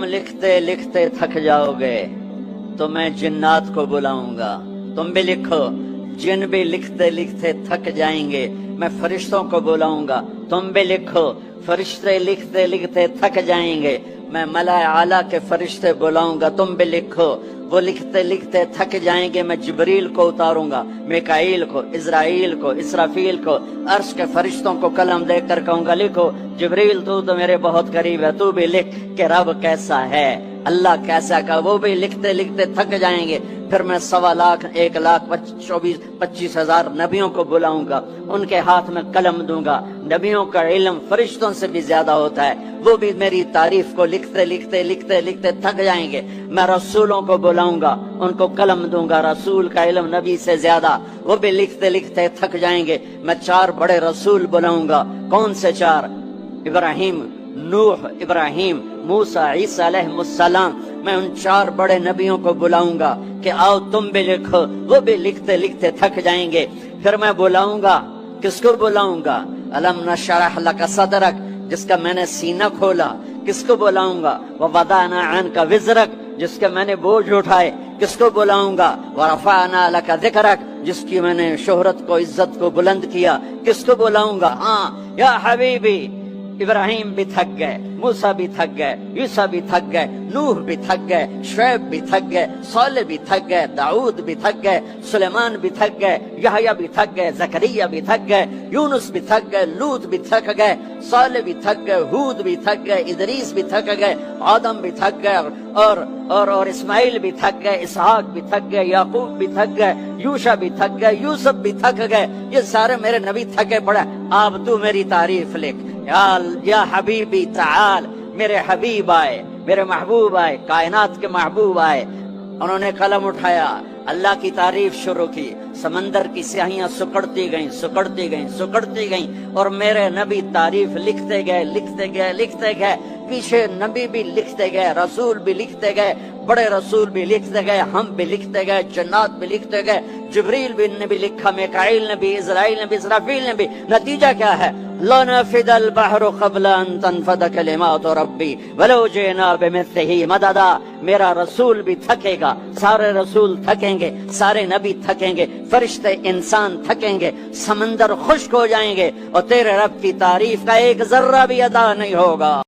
लिखते लिखते थक जाओगे तो मैं जिन्नात को बुलाऊंगा। तुम भी लिखो, जिन भी लिखते लिखते थक जाएंगे मैं फरिश्तों को बुलाऊंगा। तुम भी लिखो, फरिश्ते लिखते लिखते थक जाएंगे मैं मलाए आला के फरिश्ते बुलाऊंगा। तुम भी लिखो, वो लिखते लिखते थक जाएंगे मैं जिब्रील को उतारूंगा, मिकाईल को, इज़राइल को, इसराफील को, अर्श के फरिश्तों को कलम देकर कहूंगा लिखो जिब्रील तू तो मेरे बहुत करीब है, तू भी लिख कि रब कैसा है, अल्लाह कैसा का। वो भी लिखते लिखते थक जाएंगे। फिर मैं 1.25 लाख 1,25,000 नबियों को बुलाऊंगा, उनके हाथ में कलम दूंगा। नबियों का इल्म फरिश्तों से भी ज्यादा होता है, वो भी मेरी तारीफ को लिखते लिखते लिखते लिखते थक जाएंगे। मैं रसूलों को बुलाऊंगा, उनको कलम दूंगा, रसूल का इल्म नबी से ज्यादा, वो भी लिखते लिखते थक जाएंगे। मैं 4 बड़े रसूल बुलाऊंगा। कौन से 4? इब्राहिम, नूह, इब्राहिम, मूसा, ईसा अलैहिस्सलाम। मैं उन 4 बड़े नबियों को बुलाऊंगा कि आओ तुम भी लिखो। वो भी लिखते लिखते थक जाएंगे। फिर मैं बुलाऊंगा, किसको बुलाऊंगा? अलम नशरह लक सदरक, जिसका मैंने सीना खोला। किसको बुलाऊंगा? व वदाना अन्का विज़रक, जिसके मैंने बोझ उठाए। किसको बुलाऊंगा? व रफअना लक ज़िक्रक, जिसकी मैंने शोहरत को, इज्जत को बुलंद किया। किसको बुलाऊंगा? हाँ या हबीबी। इब्राहिम भी थक गए, मूसा भी थक गए, ईसा भी थक गए, नूह भी थक गए, शुएब भी थक गए, सालेह भी थक गए, दाऊद भी थक गए, सुलेमान भी थक गए, यहया भी थक गए, जकरिया भी थक गए, यूनुस भी थक गए, लूत भी थक गए, सालेह भी थक गए, हूद भी थक गए, इदरीस भी थक गए, आदम भी थक गए, और इस्माइल भी थक गए, इसहाक भी थक गए, याकूब भी थक गए, यूशा भी थक गए, यूसुफ भी थक गए। ये सारे मेरे नबी थके पड़े। अब तू मेरी तारीफ लिख। या हबीबी ताल, मेरे हबीब आए, मेरे महबूब आए, कायनात के महबूब आए। उन्होंने कलम उठाया, अल्लाह की तारीफ शुरू की। समंदर की स्याहियां सुकड़ती गईं, सुकड़ती गईं, सुकड़ती गईं, और मेरे नबी तारीफ लिखते गए, लिखते गए, लिखते गए। पीछे नबी भी लिखते गए, रसूल भी लिखते गए, बड़े रसूल भी लिखते गए, हम भी लिखते गए, जन्नात भी लिखते गए, जिब्रील ने भी लिखा, मिकाईल ने भी, इज़राइल ने भी, इसराफील ने भी। नतीजा क्या है? लनफिदल बहरु क़ब्ल अन तनफद कलिमातु रब्बी वलौ जिना बिमिस्लिही मददा। मेरा रसूल भी थकेगा, सारे रसूल थकेंगे, सारे नबी थकेंगे, फरिश्ते इंसान थकेंगे, समंदर खुश्क हो जाएंगे, और तेरे रब की तारीफ का एक जर्रा भी अदा नहीं होगा।